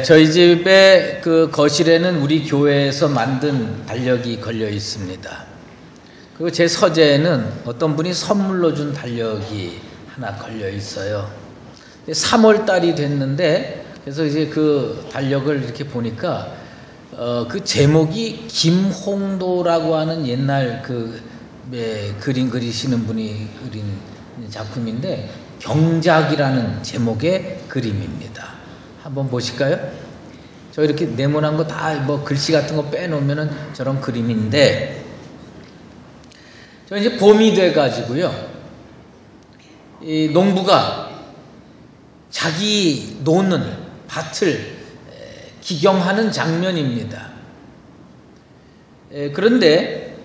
저희 집에 그 거실에는 우리 교회에서 만든 달력이 걸려 있습니다. 그리고 제 서재에는 어떤 분이 선물로 준 달력이 하나 걸려 있어요. 3월 달이 됐는데, 그래서 이제 그 달력을 이렇게 보니까 그 제목이 김홍도라고 하는 옛날 그림 그리시는 분이 그린 작품인데, 경작이라는 제목의 그림입니다. 한번 보실까요? 저 이렇게 네모난 거 다 뭐 글씨 같은 거 빼놓으면은 저런 그림인데, 저 이제 봄이 돼가지고요, 이 농부가 자기 노는 밭을 기경하는 장면입니다. 그런데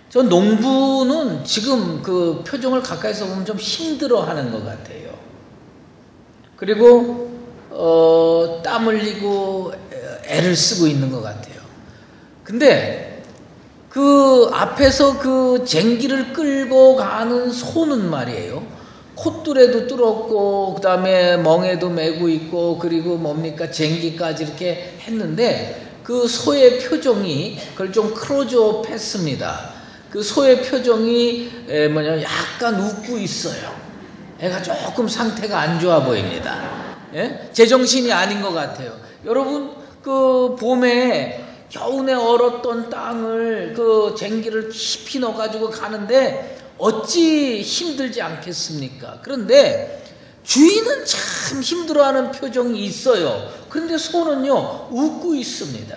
저 농부는 지금 그 표정을 가까이서 보면 좀 힘들어하는 것 같아요. 그리고 땀 흘리고 애를 쓰고 있는 것 같아요. 근데 그 앞에서 그 쟁기를 끌고 가는 소는 말이에요, 콧뚜레도 뚫었고 그 다음에 멍에도 메고 있고, 그리고 뭡니까 쟁기까지 이렇게 했는데, 그 소의 표정이 그걸 좀 클로즈업 했습니다. 그 소의 표정이 약간 웃고 있어요. 애가 조금 상태가 안 좋아 보입니다. 예? 제정신이 아닌 것 같아요. 여러분, 그 봄에 겨우내 얼었던 땅을 그 쟁기를 깊이 넣어가지고 가는데 어찌 힘들지 않겠습니까? 그런데 주인은 참 힘들어하는 표정이 있어요. 그런데 소는요, 웃고 있습니다.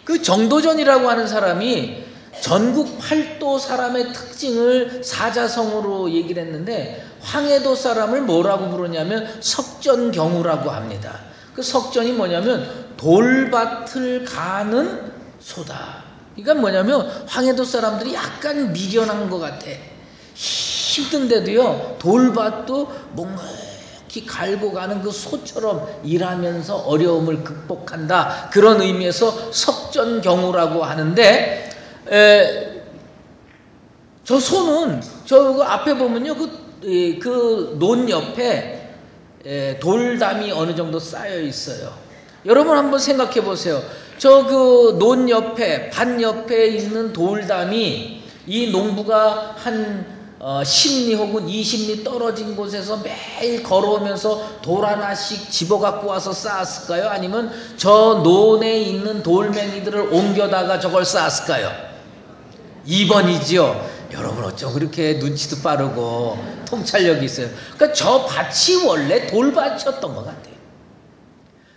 그 정도전이라고 하는 사람이 전국 8도 사람의 특징을 사자성어로 얘기를 했는데, 황해도 사람을 뭐라고 부르냐면 석전경우라고 합니다. 그 석전이 뭐냐면 돌밭을 가는 소다. 그러니까 뭐냐면 황해도 사람들이 약간 미련한 것 같아. 힘든데도요, 돌밭도 묵묵히 갈고 가는 그 소처럼 일하면서 어려움을 극복한다. 그런 의미에서 석전경우라고 하는데, 저 소는 저 앞에 보면요, 그 논 옆에 돌담이 어느 정도 쌓여 있어요. 여러분 한번 생각해 보세요. 저 그 논 옆에, 밭 옆에 있는 돌담이 이 농부가 한 10리 혹은 20리 떨어진 곳에서 매일 걸어오면서 돌 하나씩 집어 갖고 와서 쌓았을까요? 아니면 저 논에 있는 돌멩이들을 옮겨다가 저걸 쌓았을까요? 2번이지요. 여러분 어쩜 그렇게 눈치도 빠르고 통찰력이 있어요. 그러니까 저 밭이 원래 돌밭이었던 것 같아요.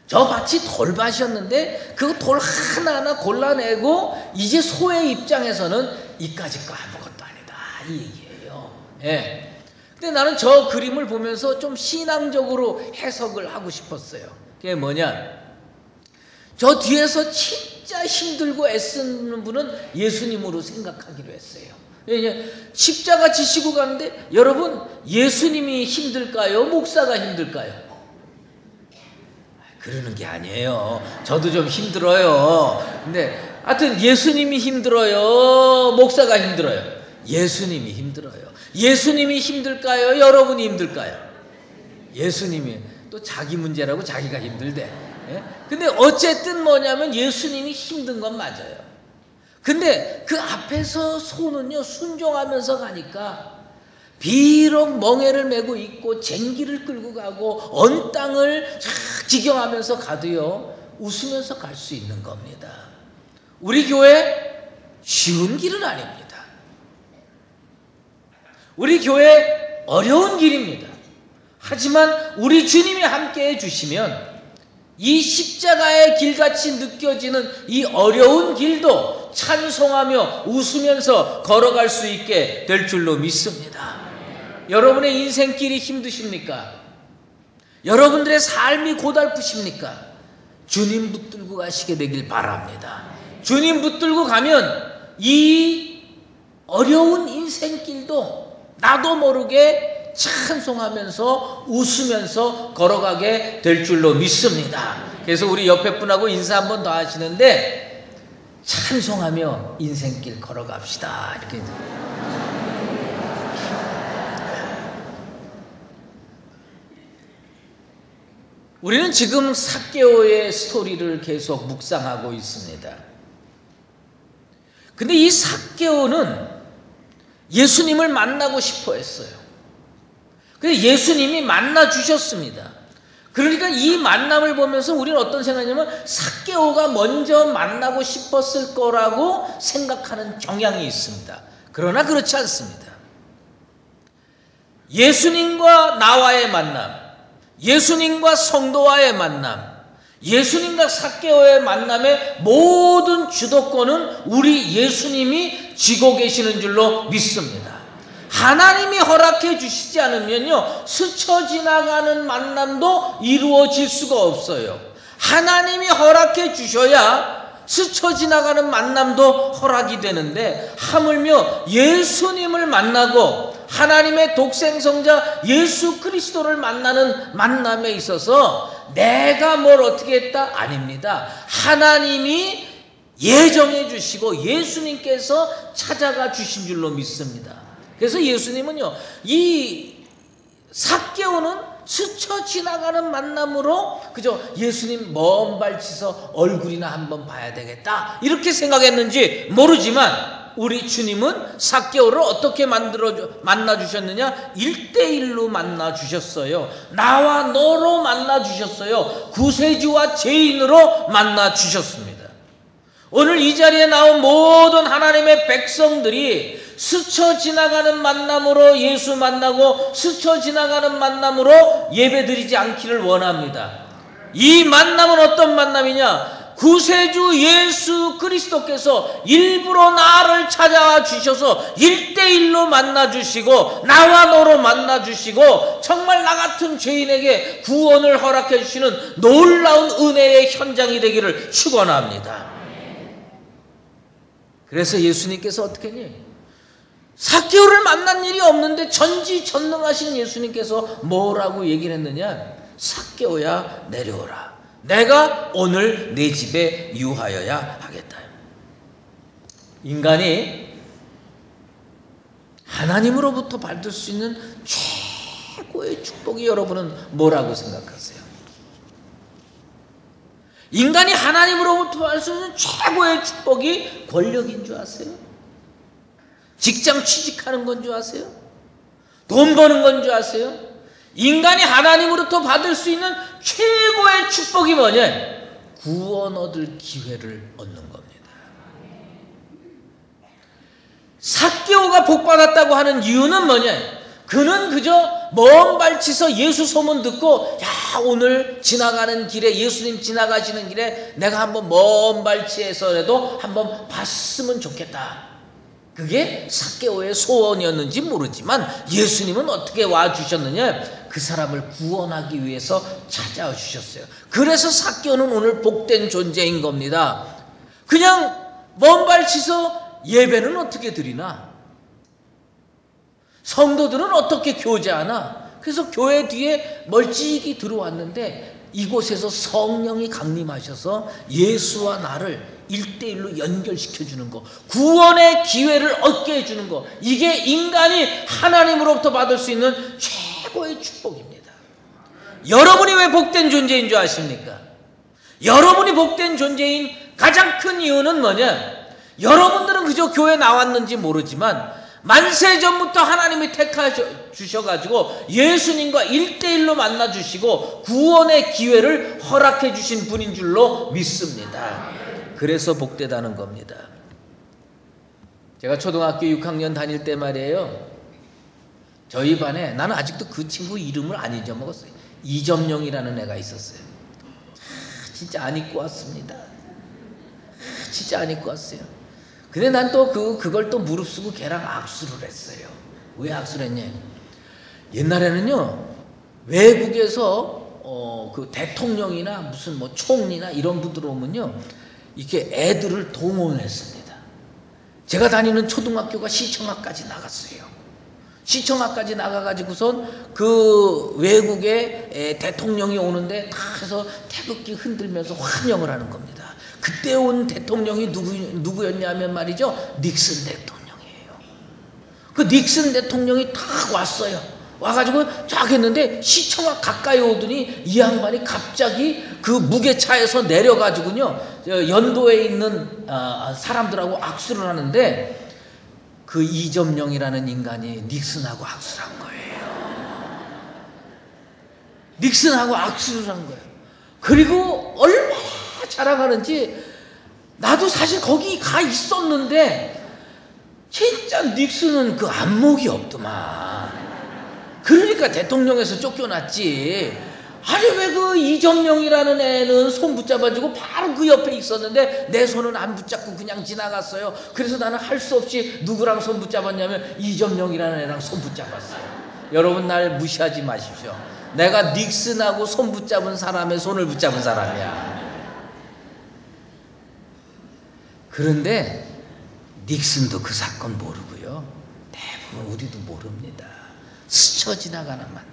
저 밭이 돌밭이었는데 그 돌 하나하나 골라내고, 이제 소의 입장에서는 이까짓 거 아무것도 아니다, 이 얘기예요. 예. 근데 나는 저 그림을 보면서 좀 신앙적으로 해석을 하고 싶었어요. 그게 뭐냐, 저 뒤에서 진짜 힘들고 애쓰는 분은 예수님으로 생각하기로 했어요. 십자가 지시고 가는데, 여러분 예수님이 힘들까요? 목사가 힘들까요? 그러는 게 아니에요. 저도 좀 힘들어요. 근데 하여튼 예수님이 힘들어요? 목사가 힘들어요? 예수님이 힘들어요. 예수님이 힘들까요? 여러분이 힘들까요? 예수님이. 또 자기 문제라고 자기가 힘들대. 예? 근데 어쨌든 뭐냐면 예수님이 힘든 건 맞아요. 근데 그 앞에서 소는요, 순종하면서 가니까 비록 멍에를 메고 있고 쟁기를 끌고 가고 언 땅을 지경하면서 가도요, 웃으면서 갈 수 있는 겁니다. 우리 교회 쉬운 길은 아닙니다. 우리 교회 어려운 길입니다. 하지만 우리 주님이 함께해 주시면 이 십자가의 길같이 느껴지는 이 어려운 길도 찬송하며 웃으면서 걸어갈 수 있게 될 줄로 믿습니다. 여러분의 인생길이 힘드십니까? 여러분들의 삶이 고달프십니까? 주님 붙들고 가시게 되길 바랍니다. 주님 붙들고 가면 이 어려운 인생길도 나도 모르게 찬송하면서 웃으면서 걸어가게 될 줄로 믿습니다. 그래서 우리 옆에 분하고 인사 한 번 더 하시는데, 찬송하며 인생길 걸어갑시다, 이렇게. 우리는 지금 삭개오의 스토리를 계속 묵상하고 있습니다. 근데 이 삭개오는 예수님을 만나고 싶어 했어요. 근데 예수님이 만나 주셨습니다. 그러니까 이 만남을 보면서 우리는 어떤 생각이냐면 삭개오가 먼저 만나고 싶었을 거라고 생각하는 경향이 있습니다. 그러나 그렇지 않습니다. 예수님과 나와의 만남, 예수님과 성도와의 만남, 예수님과 삭개오의 만남의 모든 주도권은 우리 예수님이 쥐고 계시는 줄로 믿습니다. 하나님이 허락해 주시지 않으면요, 스쳐 지나가는 만남도 이루어질 수가 없어요. 하나님이 허락해 주셔야 스쳐 지나가는 만남도 허락이 되는데, 하물며 예수님을 만나고 하나님의 독생성자 예수 그리스도를 만나는 만남에 있어서 내가 뭘 어떻게 했다? 아닙니다. 하나님이 예정해 주시고 예수님께서 찾아가 주신 줄로 믿습니다. 그래서 예수님은요, 이 삭개오는 스쳐 지나가는 만남으로 그저 예수님 먼 발치서 얼굴이나 한번 봐야 되겠다 이렇게 생각했는지 모르지만, 우리 주님은 삭개오를 어떻게 만나 주셨느냐? 1대1로 만나 주셨어요. 나와 너로 만나 주셨어요. 구세주와 죄인으로 만나 주셨습니다. 오늘 이 자리에 나온 모든 하나님의 백성들이 스쳐 지나가는 만남으로 예수 만나고 스쳐 지나가는 만남으로 예배드리지 않기를 원합니다. 이 만남은 어떤 만남이냐? 구세주 예수 그리스도께서 일부러 나를 찾아와 주셔서 1대1로 만나 주시고 나와 너로 만나 주시고 정말 나 같은 죄인에게 구원을 허락해 주시는 놀라운 은혜의 현장이 되기를 축원합니다. 그래서 예수님께서 어떻게 했니? 삭개오를 만난 일이 없는데 전지전능하신 예수님께서 뭐라고 얘기를 했느냐? 삭개오야 내려오라. 내가 오늘 내 집에 유하여야 하겠다. 인간이 하나님으로부터 받을 수 있는 최고의 축복이 여러분은 뭐라고 생각하세요? 인간이 하나님으로부터 받을 수 있는 최고의 축복이 권력인 줄 아세요? 직장 취직하는 건 줄 아세요? 돈 버는 건 줄 아세요? 인간이 하나님으로부터 받을 수 있는 최고의 축복이 뭐냐? 구원 얻을 기회를 얻는 겁니다. 삭개오가 복받았다고 하는 이유는 뭐냐? 그는 그저 먼 발치서 예수 소문 듣고, 야, 오늘 지나가는 길에, 예수님 지나가시는 길에 내가 한번 먼 발치에서라도 한번 봤으면 좋겠다. 그게 삭개오의 소원이었는지 모르지만 예수님은 어떻게 와주셨느냐? 그 사람을 구원하기 위해서 찾아와 주셨어요. 그래서 삭개오는 오늘 복된 존재인 겁니다. 그냥 먼 발치서 예배는 어떻게 드리나? 성도들은 어떻게 교제하나? 그래서 교회 뒤에 멀찍이 들어왔는데 이곳에서 성령이 강림하셔서 예수와 나를 1대1로 연결시켜주는 거, 구원의 기회를 얻게 해주는 거, 이게 인간이 하나님으로부터 받을 수 있는 최고의 축복입니다. 여러분이 왜 복된 존재인 줄 아십니까? 여러분이 복된 존재인 가장 큰 이유는 뭐냐? 여러분들은 그저 교회 나왔는지 모르지만 만세 전부터 하나님이 택하셔 주셔가지고 예수님과 1대1로 만나 주시고 구원의 기회를 허락해 주신 분인 줄로 믿습니다. 그래서 복되다는 겁니다. 제가 초등학교 6학년 다닐 때 말이에요, 저희 반에, 나는 아직도 그 친구 이름을 안 잊어먹었어요. 이점용이라는 애가 있었어요. 진짜 안 잊고 왔습니다. 진짜 안 잊고 왔어요. 근데 난 또 그걸 또 무릅쓰고 걔랑 악수를 했어요. 왜 악수를 했냐? 옛날에는요, 외국에서 그 대통령이나 무슨 뭐 총리나 이런 분들 오면요, 이렇게 애들을 동원했습니다. 제가 다니는 초등학교가 시청학까지 나갔어요. 시청학까지 나가가지고선 그 외국의 대통령이 오는데 다 해서 태극기 흔들면서 환영을 하는 겁니다. 그때 온 대통령이 누구였냐면 말이죠, 닉슨 대통령이에요. 그 닉슨 대통령이 딱 왔어요. 와가지고 쫙 했는데 시청각 가까이 오더니 이 양반이 갑자기 그 무게차에서 내려가지고요 연도에 있는 사람들하고 악수를 하는데 그 이점영이라는 인간이 닉슨하고 악수를 한 거예요. 닉슨하고 악수를 한 거예요. 그리고 얼마나 자랑하는지 나도 사실 거기 가 있었는데 진짜 닉슨은 그 안목이 없더만. 그러니까 대통령에서 쫓겨났지. 아니 왜 그 이점영이라는 애는 손 붙잡아주고 바로 그 옆에 있었는데 내 손은 안 붙잡고 그냥 지나갔어요. 그래서 나는 할 수 없이 누구랑 손 붙잡았냐면 이점영이라는 애랑 손 붙잡았어요. 여러분 날 무시하지 마십시오. 내가 닉슨하고 손 붙잡은 사람의 손을 붙잡은 사람이야. 그런데 닉슨도 그 사건 모르고요. 대부분 우리도 모릅니다. 스쳐 지나가는 만남입니다.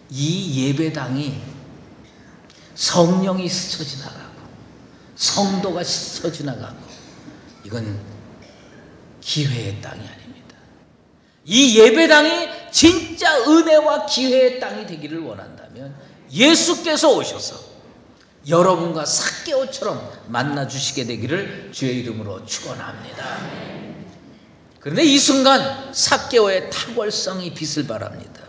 이 예배당이 성령이 스쳐 지나가고 성도가 스쳐 지나가고 이건 기회의 땅이 아닙니다. 이 예배당이 진짜 은혜와 기회의 땅이 되기를 원한다면 예수께서 오셔서 여러분과 삭개오처럼 만나주시게 되기를 주의 이름으로 축원합니다. 그런데 이 순간 삭개오의 탁월성이 빛을 발합니다.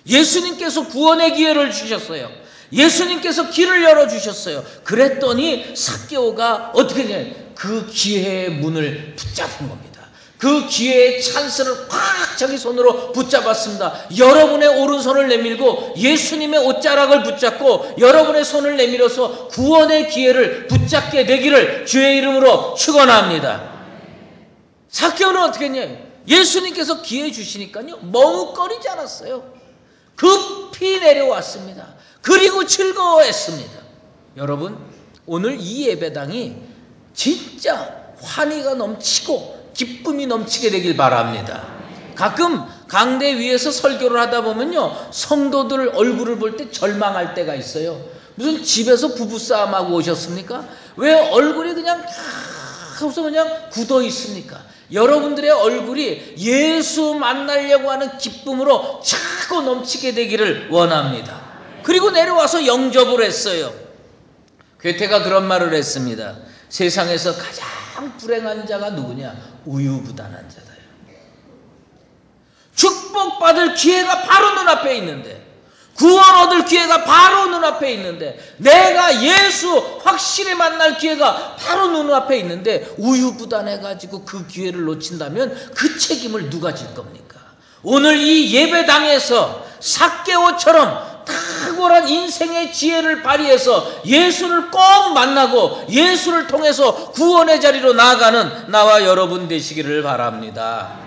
예수님께서 구원의 기회를 주셨어요. 예수님께서 길을 열어주셨어요. 그랬더니 삭개오가 어떻게 되냐, 그 기회의 문을 붙잡은 겁니다. 그 기회의 찬스를 꽉 자기 손으로 붙잡았습니다. 여러분의 오른손을 내밀고 예수님의 옷자락을 붙잡고 여러분의 손을 내밀어서 구원의 기회를 붙잡게 되기를 주의 이름으로 축원합니다. 삭개오는 어떻게 했냐? 예수님께서 기회 주시니까요 머뭇거리지 않았어요. 급히 내려왔습니다. 그리고 즐거워했습니다. 여러분 오늘 이 예배당이 진짜 환희가 넘치고 기쁨이 넘치게 되길 바랍니다. 가끔 강대 위에서 설교를 하다 보면요 성도들 얼굴을 볼 때 절망할 때가 있어요. 무슨 집에서 부부싸움하고 오셨습니까? 왜 얼굴이 그냥 하고서 그냥 굳어 있습니까? 여러분들의 얼굴이 예수 만나려고 하는 기쁨으로 차고 넘치게 되기를 원합니다. 그리고 내려와서 영접을 했어요. 괴테가 그런 말을 했습니다. 세상에서 가장 불행한 자가 누구냐? 우유부단한 자다. 축복받을 기회가 바로 눈앞에 있는데, 구원 얻을 기회가 바로 눈앞에 있는데, 내가 예수 확실히 만날 기회가 바로 눈앞에 있는데 우유부단해가지고 그 기회를 놓친다면 그 책임을 누가 질 겁니까? 오늘 이 예배당에서 삭개오처럼 탁월한 인생의 지혜를 발휘해서 예수를 꼭 만나고 예수를 통해서 구원의 자리로 나아가는 나와 여러분 되시기를 바랍니다.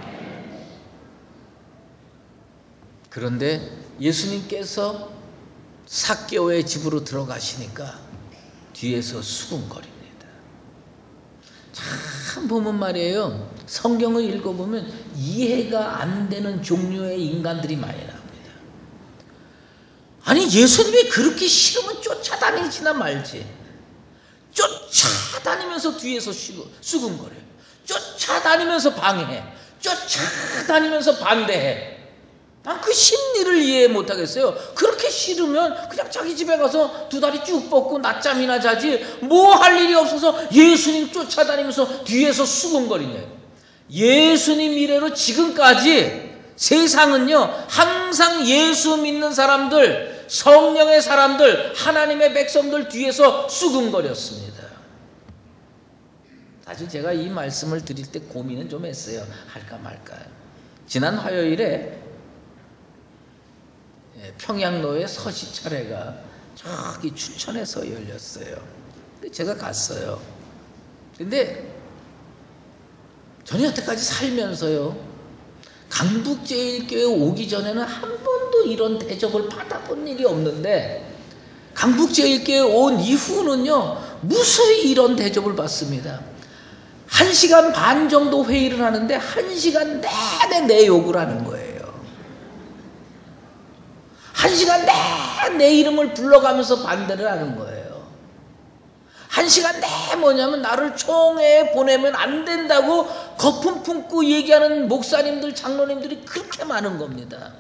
그런데 예수님께서 삭개오의 집으로 들어가시니까 뒤에서 수군거립니다. 참 보면 말이에요. 성경을 읽어보면 이해가 안 되는 종류의 인간들이 많이 나옵니다. 아니 예수님이 그렇게 싫으면 쫓아다니지나 말지. 쫓아다니면서 뒤에서 수군거려요. 쫓아다니면서 방해해. 쫓아다니면서 반대해. 난 그 심리를 이해 못하겠어요. 그렇게 싫으면 그냥 자기 집에 가서 두 다리 쭉 뻗고 낮잠이나 자지 뭐 할 일이 없어서 예수님 쫓아다니면서 뒤에서 수군거리네요. 예수님 이래로 지금까지 세상은요 항상 예수 믿는 사람들, 성령의 사람들, 하나님의 백성들 뒤에서 수군거렸습니다. 사실 제가 이 말씀을 드릴 때 고민은 좀 했어요. 할까 말까. 지난 화요일에 평양로의 서시 차례가 저기 춘천에서 열렸어요. 제가 갔어요. 근데 저는 여태까지 살면서요 강북제일교회 오기 전에는 한 번도 이런 대접을 받아본 일이 없는데 강북제일교회 온 이후는요 무수히 이런 대접을 받습니다. 1시간 반 정도 회의를 하는데 1시간 내내 내 욕을 하는 거예요. 1시간 내내 내 이름을 불러가면서 반대를 하는 거예요. 1시간 내내 뭐냐면 나를 총회에 보내면 안 된다고 거품 품고 얘기하는 목사님들, 장로님들이 그렇게 많은 겁니다.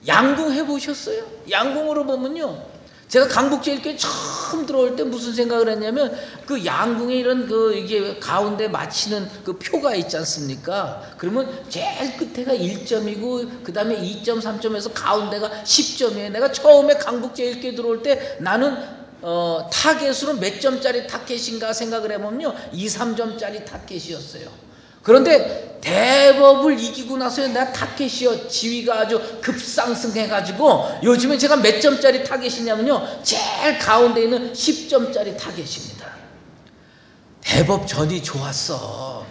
양궁 해보셨어요? 양궁으로 보면요, 제가 강북제일교회 처음 들어올 때 무슨 생각을 했냐면, 그 양궁에 이런 이게 가운데 맞히는 그 표가 있지 않습니까? 그러면 제일 끝에가 1점이고 그 다음에 2점, 3점에서 가운데가 10점이에요. 내가 처음에 강북제일교회 들어올 때 나는 타겟으로 몇 점짜리 타겟인가 생각을 해보면요, 2, 3점짜리 타겟이었어요. 그런데 대법을 이기고 나서 내가 타겟이요, 지위가 아주 급상승해가지고 요즘에 제가 몇 점짜리 타겟이냐면요, 제일 가운데 있는 10점짜리 타겟입니다. 대법 전이 좋았어.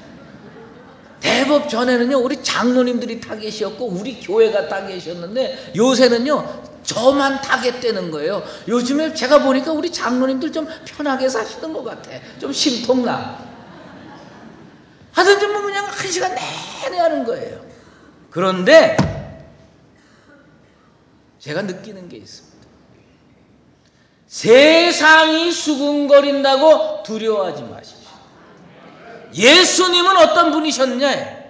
대법 전에는요, 우리 장로님들이 타겟이었고 우리 교회가 타겟이었는데, 요새는요 저만 타겟되는 거예요. 요즘에 제가 보니까 우리 장로님들 좀 편하게 사시는 것 같아. 좀 심통나. 하여튼 좀 그냥 1시간 내내 하는 거예요. 그런데 제가 느끼는 게 있습니다. 세상이 수군거린다고 두려워하지 마십시오. 예수님은 어떤 분이셨냐?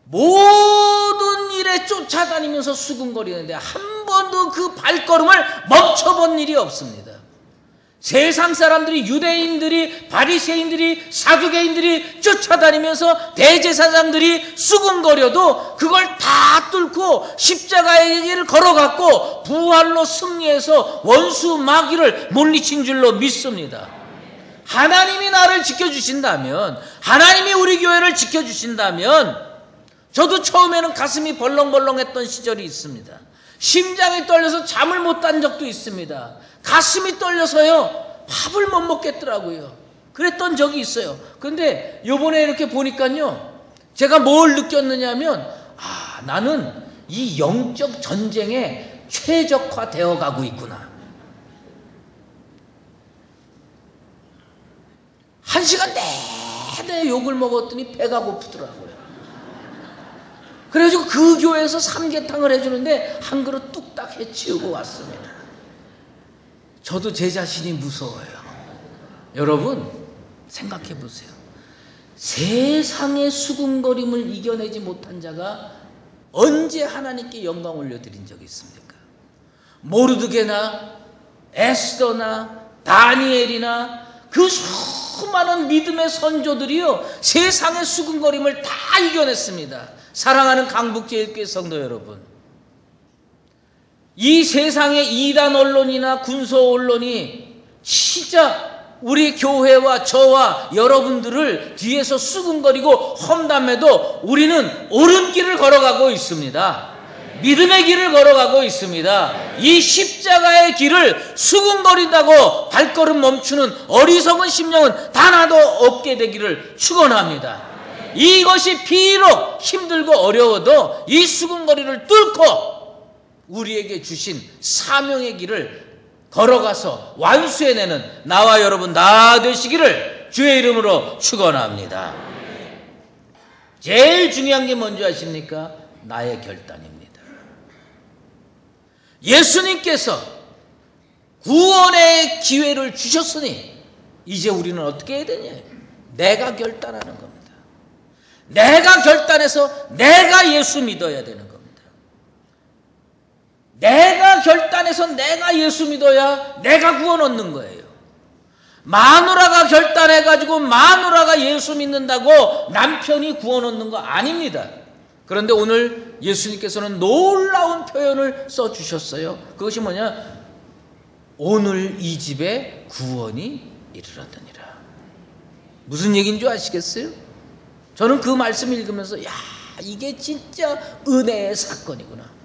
모든 일에 쫓아다니면서 수군거리는데 한 번도 그 발걸음을 멈춰본 일이 없습니다. 세상 사람들이, 유대인들이, 바리새인들이, 사두개인들이 쫓아다니면서 대제사장들이 수군거려도 그걸 다 뚫고 십자가의 길을 걸어갔고 부활로 승리해서 원수 마귀를 물리친 줄로 믿습니다. 하나님이 나를 지켜주신다면, 하나님이 우리 교회를 지켜주신다면, 저도 처음에는 가슴이 벌렁벌렁했던 시절이 있습니다. 심장이 떨려서 잠을 못 잔 적도 있습니다. 가슴이 떨려서요, 밥을 못 먹겠더라고요. 그랬던 적이 있어요. 그런데 요번에 이렇게 보니까요, 제가 뭘 느꼈느냐면, 나는 이 영적 전쟁에 최적화되어 가고 있구나. 1시간 내내 욕을 먹었더니 배가 고프더라고요. 그래가지고 그 교회에서 삼계탕을 해주는데 한 그릇 뚝딱 해치우고 왔습니다. 저도 제 자신이 무서워요. 여러분 생각해 보세요. 세상의 수군거림을 이겨내지 못한 자가 언제 하나님께 영광 올려드린 적이 있습니까? 모르드게나 에스더나 다니엘이나 그 수많은 믿음의 선조들이요, 세상의 수군거림을 다 이겨냈습니다. 사랑하는 강북제일교회 성도 여러분, 이 세상의 이단 언론이나 군소 언론이 진짜 우리 교회와 저와 여러분들을 뒤에서 수군거리고 험담해도 우리는 옳은 길을 걸어가고 있습니다. 믿음의 길을 걸어가고 있습니다. 이 십자가의 길을 수군거린다고 발걸음 멈추는 어리석은 심령은 단 하나도 없게 되기를 축원합니다. 이것이 비록 힘들고 어려워도 이 수군거리를 뚫고 우리에게 주신 사명의 길을 걸어가서 완수해내는 나와 여러분 다 되시기를 주의 이름으로 축원합니다. 제일 중요한 게 뭔지 아십니까? 나의 결단입니다. 예수님께서 구원의 기회를 주셨으니 이제 우리는 어떻게 해야 되냐? 내가 결단하는 겁니다. 내가 결단해서 내가 예수 믿어야 되는 겁니다. 내가 결단해서 내가 예수 믿어야 내가 구원 얻는 거예요. 마누라가 결단해가지고 마누라가 예수 믿는다고 남편이 구원 얻는 거 아닙니다. 그런데 오늘 예수님께서는 놀라운 표현을 써주셨어요. 그것이 뭐냐? 오늘 이 집에 구원이 이르렀느니라. 무슨 얘기인 줄 아시겠어요? 저는 그 말씀 읽으면서 이게 진짜 은혜의 사건이구나.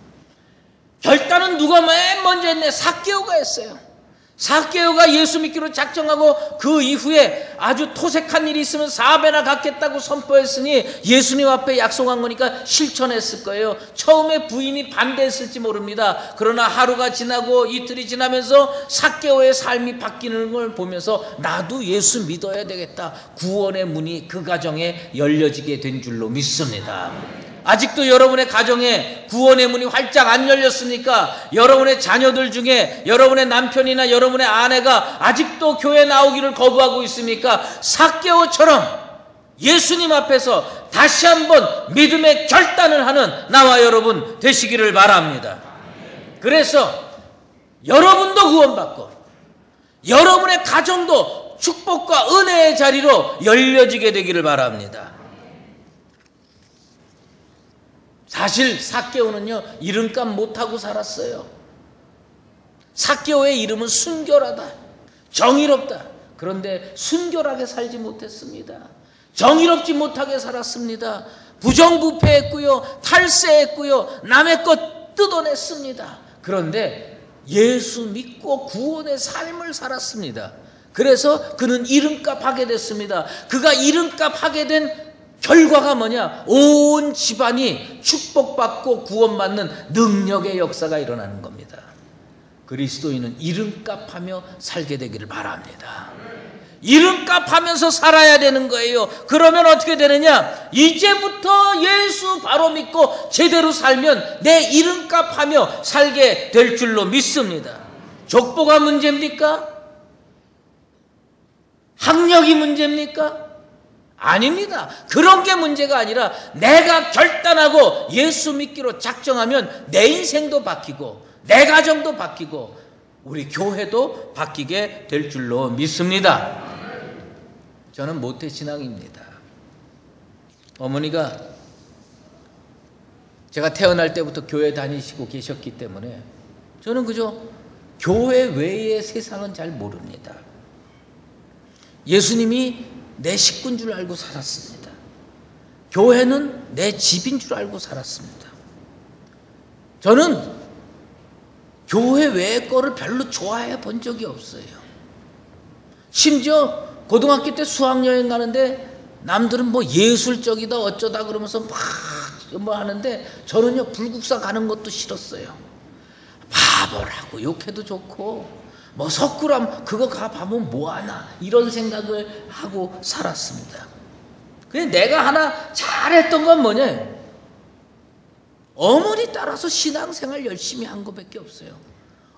결단은 누가 맨 먼저 했네? 삭개오가 했어요. 삭개오가 예수 믿기로 작정하고 그 이후에 아주 토색한 일이 있으면 4배나 갚겠다고 선포했으니 예수님 앞에 약속한 거니까 실천했을 거예요. 처음에 부인이 반대했을지 모릅니다. 그러나 하루가 지나고 이틀이 지나면서 삭개오의 삶이 바뀌는 걸 보면서 나도 예수 믿어야 되겠다. 구원의 문이 그 가정에 열려지게 된 줄로 믿습니다. 아직도 여러분의 가정에 구원의 문이 활짝 안 열렸습니까? 여러분의 자녀들 중에 여러분의 남편이나 여러분의 아내가 아직도 교회 나오기를 거부하고 있습니까? 삭개오처럼 예수님 앞에서 다시 한번 믿음의 결단을 하는 나와 여러분 되시기를 바랍니다. 그래서 여러분도 구원받고 여러분의 가정도 축복과 은혜의 자리로 열려지게 되기를 바랍니다. 사실 삭개오는요, 이름값 못하고 살았어요. 삭개오의 이름은 순결하다, 정의롭다. 그런데 순결하게 살지 못했습니다. 정의롭지 못하게 살았습니다. 부정부패했고요, 탈세했고요, 남의 것 뜯어냈습니다. 그런데 예수 믿고 구원의 삶을 살았습니다. 그래서 그는 이름값 하게 됐습니다. 그가 이름값 하게 된 결과가 뭐냐? 온 집안이 축복받고 구원받는 능력의 역사가 일어나는 겁니다. 그리스도인은 이름값 하며 살게 되기를 바랍니다. 이름값 하면서 살아야 되는 거예요. 그러면 어떻게 되느냐? 이제부터 예수 바로 믿고 제대로 살면 내 이름값 하며 살게 될 줄로 믿습니다. 족보가 문제입니까? 학력이 문제입니까? 아닙니다. 그런 게 문제가 아니라 내가 결단하고 예수 믿기로 작정하면 내 인생도 바뀌고 내 가정도 바뀌고 우리 교회도 바뀌게 될 줄로 믿습니다. 저는 모태신앙입니다. 어머니가 제가 태어날 때부터 교회 다니시고 계셨기 때문에 저는 그저 교회 외의 세상은 잘 모릅니다. 예수님이 내 식구인 줄 알고 살았습니다. 교회는 내 집인 줄 알고 살았습니다. 저는 교회 외의 거를 별로 좋아해 본 적이 없어요. 심지어 고등학교 때 수학여행 가는데 남들은 뭐 예술적이다 어쩌다 그러면서 막 뭐 하는데 저는요 불국사 가는 것도 싫었어요. 바보라고 욕해도 좋고 뭐 석굴암 그거 가보면 뭐하나 이런 생각을 하고 살았습니다. 근데 내가 하나 잘했던 건 뭐냐? 어머니 따라서 신앙생활 열심히 한 것밖에 없어요.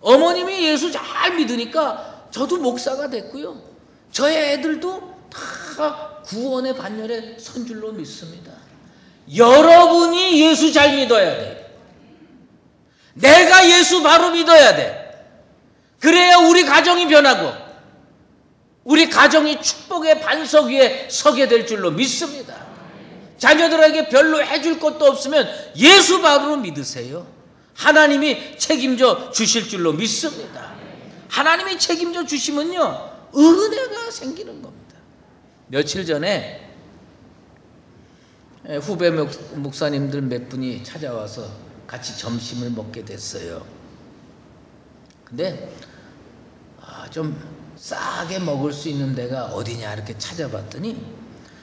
어머님이 예수 잘 믿으니까 저도 목사가 됐고요. 저희 애들도 다 구원의 반열에 선 줄로 믿습니다. 여러분이 예수 잘 믿어야 돼. 내가 예수 바로 믿어야 돼. 그래야 우리 가정이 변하고 우리 가정이 축복의 반석 위에 서게 될 줄로 믿습니다. 자녀들에게 별로 해줄 것도 없으면 예수 바로 믿으세요. 하나님이 책임져 주실 줄로 믿습니다. 하나님이 책임져 주시면요 은혜가 생기는 겁니다. 며칠 전에 후배 목사님들 몇 분이 찾아와서 같이 점심을 먹게 됐어요. 근데 좀 싸게 먹을 수 있는 데가 어디냐 이렇게 찾아봤더니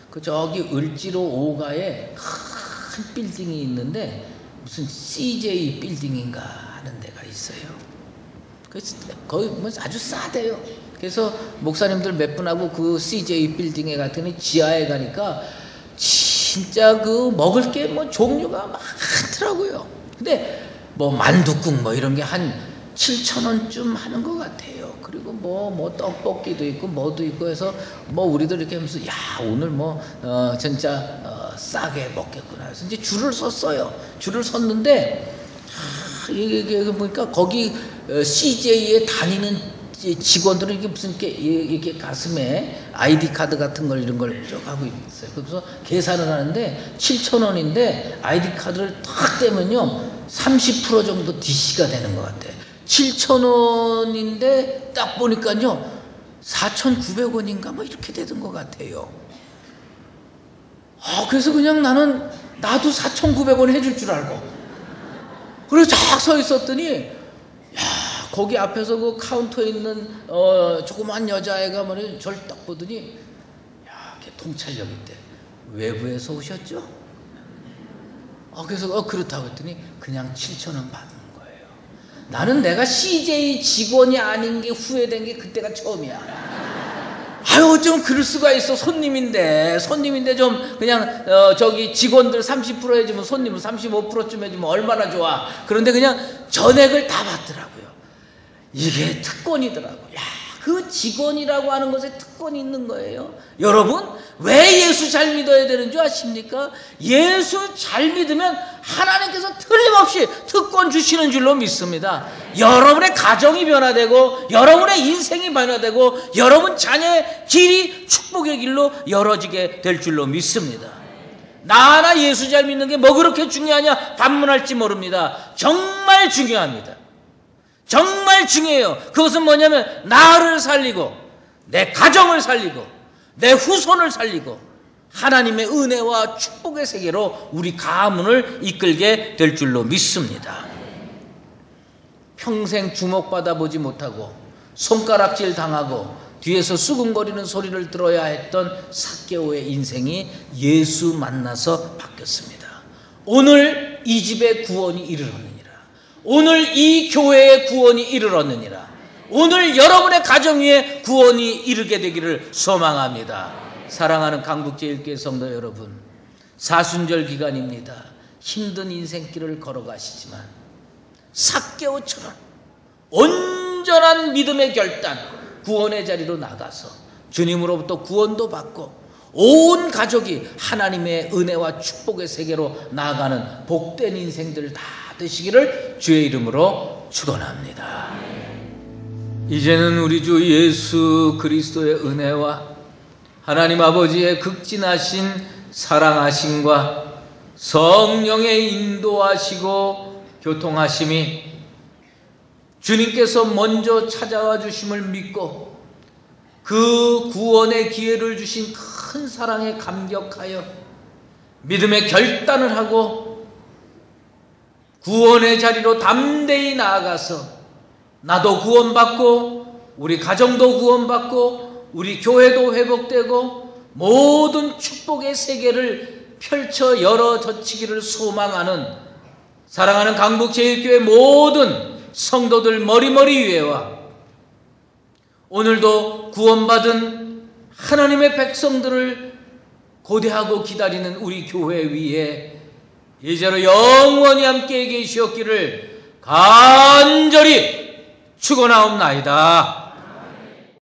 그 저기 을지로 5가에 큰 빌딩이 있는데 무슨 CJ 빌딩인가 하는 데가 있어요. 그래서 거기 뭐 아주 싸대요. 그래서 목사님들 몇 분하고 그 CJ 빌딩에 갔더니 지하에 가니까 진짜 그 먹을 게 뭐 종류가 많더라고요. 근데 뭐 만둣국 뭐 이런 게 한 7,000원쯤 하는 것 같아요. 그리고 뭐 떡볶이도 있고 뭐도 있고 해서 뭐 우리들 이렇게 하면서 야 오늘 뭐 진짜 싸게 먹겠구나 해서 이제 줄을 섰어요. 줄을 섰는데 이게 보니까 거기 CJ에 다니는 직원들은 이게 무슨 이렇게 가슴에 아이디 카드 같은 걸 이런 걸 쭉 하고 있어요. 그래서 계산을 하는데 7,000원인데 아이디 카드를 탁 떼면요 30% 정도 DC가 되는 것 같아요. 7,000원인데 딱 보니까요 4,900원인가 뭐 이렇게 되는 것 같아요. 그래서 그냥 나도 4,900원 해줄 줄 알고 그래서 쫙 서 있었더니 거기 앞에서 그 카운터에 있는 조그만 여자애가 말이야 저를 딱 보더니 걔 통찰력인데 외부에서 오셨죠? 그래서 그렇다고 했더니 그냥 7,000원 받은 거예요. 나는 내가 CJ 직원이 아닌 게 후회된 게 그때가 처음이야. 어쩜 그럴 수가 있어. 손님인데 좀 그냥 저기 직원들 30% 해주면 손님은 35%쯤 해주면 얼마나 좋아. 그런데 그냥 전액을 다 받더라고요. 이게 특권이더라고. 그 직원이라고 하는 것에 특권이 있는 거예요. 여러분, 왜 예수 잘 믿어야 되는 줄 아십니까? 예수 잘 믿으면 하나님께서 틀림없이 특권 주시는 줄로 믿습니다. 여러분의 가정이 변화되고, 여러분의 인생이 변화되고, 여러분 자녀의 길이 축복의 길로 열어지게 될 줄로 믿습니다. 나나 예수 잘 믿는 게 뭐 그렇게 중요하냐 반문할지 모릅니다. 정말 중요합니다. 정말 중요해요. 그것은 뭐냐면 나를 살리고 내 가정을 살리고 내 후손을 살리고 하나님의 은혜와 축복의 세계로 우리 가문을 이끌게 될 줄로 믿습니다. 평생 주목받아 보지 못하고 손가락질 당하고 뒤에서 수근거리는 소리를 들어야 했던 삭개오의 인생이 예수 만나서 바뀌었습니다. 오늘 이 집에 구원이 이르렀느니라. 오늘 이 교회에 구원이 이르렀느니라. 오늘 여러분의 가정 위에 구원이 이르게 되기를 소망합니다. 사랑하는 강북제일교회 성도 여러분, 사순절 기간입니다. 힘든 인생길을 걸어가시지만 삭개오처럼 온전한 믿음의 결단, 구원의 자리로 나가서 주님으로부터 구원도 받고 온 가족이 하나님의 은혜와 축복의 세계로 나아가는 복된 인생들 다 되시기를 주의 이름으로 축원합니다. 이제는 우리 주 예수 그리스도의 은혜와 하나님 아버지의 극진하신 사랑하심과 성령의 인도하시고 교통하심이 주님께서 먼저 찾아와 주심을 믿고 그 구원의 기회를 주신 큰 사랑에 감격하여 믿음의 결단을 하고 구원의 자리로 담대히 나아가서 나도 구원받고 우리 가정도 구원받고 우리 교회도 회복되고 모든 축복의 세계를 펼쳐 열어젖히기를 소망하는 사랑하는 강북제일교회 모든 성도들 머리머리 위에와 오늘도 구원받은 하나님의 백성들을 고대하고 기다리는 우리 교회 위에 이제로 영원히 함께 계시었기를 간절히 축원하옵나이다.